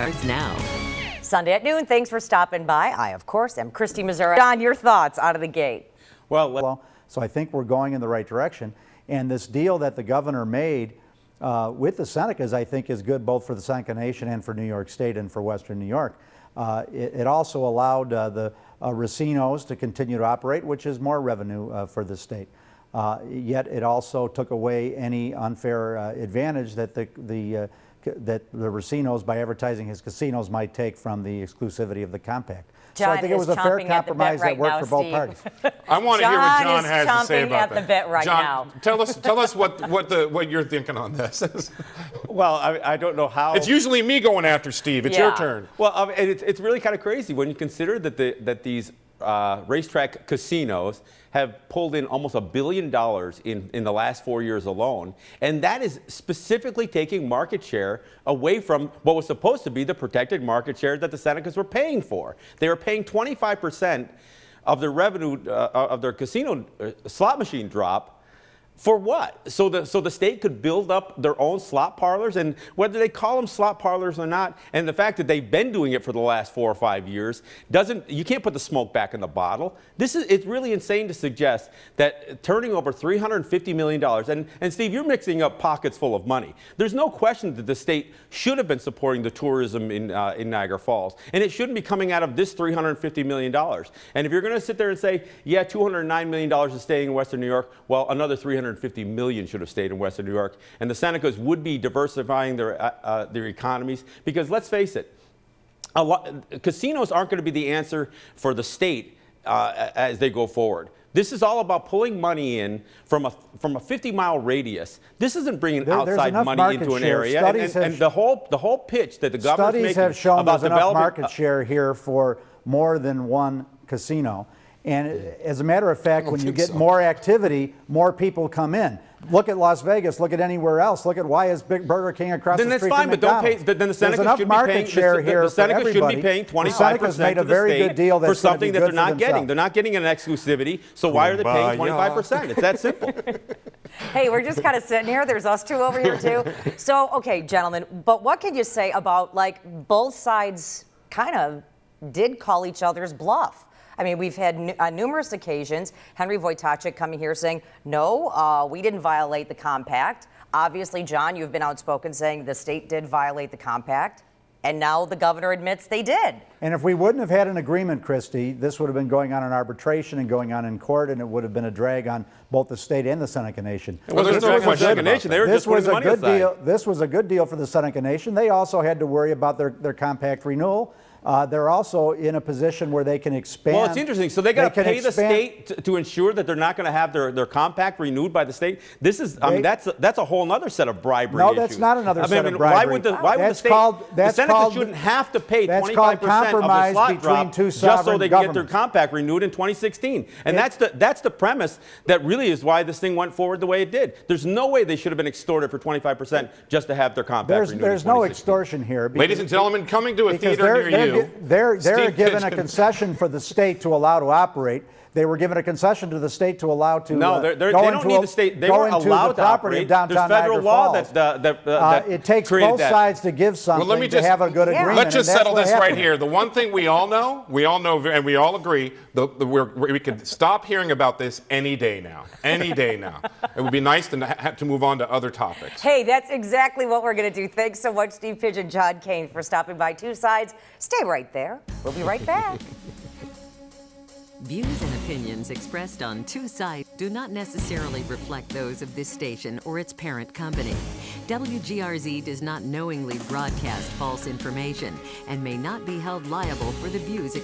Starts now. Sunday at noon, thanks for stopping by. I, of course, am Christy Missouri. John, your thoughts out of the gate? Well, so I think we're going in the right direction. And this deal that the governor made with the Senecas, I think, is good both for the Seneca Nation and for New York State and for Western New York. It also allowed the racinos to continue to operate, which is more revenue for the state. Yet it also took away any unfair advantage that the racinos, by advertising his casinos, might take from the exclusivity of the compact. John so I think it was a fair compromise that worked for both parties. I want to hear what John has to say about at the bit right John, now. Tell us what you're thinking on this. Well, I don't know how. It's usually me going after Steve. It's your turn. Well, it's really kind of crazy when you consider that these racetrack casinos have pulled in almost $1 billion in the last 4 years alone. And that is specifically taking market share away from what was supposed to be the protected market share that the Senecas were paying for. They were paying 25% of their revenue of their casino slot machine drop. For what? So the state could build up their own slot parlors, and whether they call them slot parlors or not, and the fact that they've been doing it for the last 4 or 5 years you can't put the smoke back in the bottle. It's really insane to suggest that turning over $350 million, and Steve, you're mixing up pockets full of money. There's no question that the state should have been supporting the tourism in Niagara Falls, and it shouldn't be coming out of this $350 million. And if you're going to sit there and say, yeah, $209 million is staying in Western New York, well, another $350 million should have stayed in Western New York, and the Senecas would be diversifying their economies, because let's face it, casinos aren't going to be the answer for the state as they go forward. This is all about pulling money in from a 50-mile radius. This isn't bringing outside money into an area. And the whole pitch that the governor's making studies have shown about there's enough market share here for more than one casino. And as a matter of fact, when you get more activity, more people come in. Look at Las Vegas. Look at anywhere else. Look at why is Big Burger King across the street from McDonald's. Then the Senecas should be paying. The Senecas should be paying 25% to the state for something that they're not getting. They're not getting an exclusivity. So why are they paying 25%? It's that simple. Hey, we're just kind of sitting here. There's us two over here too. So, okay, gentlemen, but what can you say about, like, both sides kind of did call each other's bluff? I mean, we've had on numerous occasions Henry Wojtaszek coming here saying, no, we didn't violate the compact. Obviously, John, you've been outspoken saying the state did violate the compact. And now the governor admits they did. And if we wouldn't have had an agreement, Christy, this would have been going on in arbitration and going on in court, and it would have been a drag on both the state and the Seneca Nation. Well, there's no question Seneca Nation. They were just putting money aside. This was a good deal for the Seneca Nation. They also had to worry about their compact renewal. They're also in a position where they can expand. Well, it's interesting. So they got to pay the state to ensure that they're not going to have their compact renewed by the state. This is, I mean, that's a whole other set of bribery issues. No, that's not another set of bribery. Why would the state? The Senecas shouldn't have to pay 25% of the slot drop just so they can get their compact renewed in 2016. And that's the premise that really is why this thing went forward the way it did. There's no way they should have been extorted for 25% just to have their compact renewed. There's no extortion here. Ladies and gentlemen, coming to a theater near you. They're given a concession for the state to allow to operate. They were given a concession to the state to allow to no, they don't need the state. They weren't allowed to operate. There's federal law that it takes both sides to give something to have a good agreement. Let's just settle this right here. The one thing we all know, and we all agree, we could stop hearing about this any day now. Any day now. It would be nice to move on to other topics. Hey, that's exactly what we're going to do. Thanks so much, Steve Pigeon, John Kane, for stopping by Two Sides. Stay right there. We'll be right back. Views and opinions expressed on Two Sides do not necessarily reflect those of this station or its parent company. WGRZ does not knowingly broadcast false information and may not be held liable for the views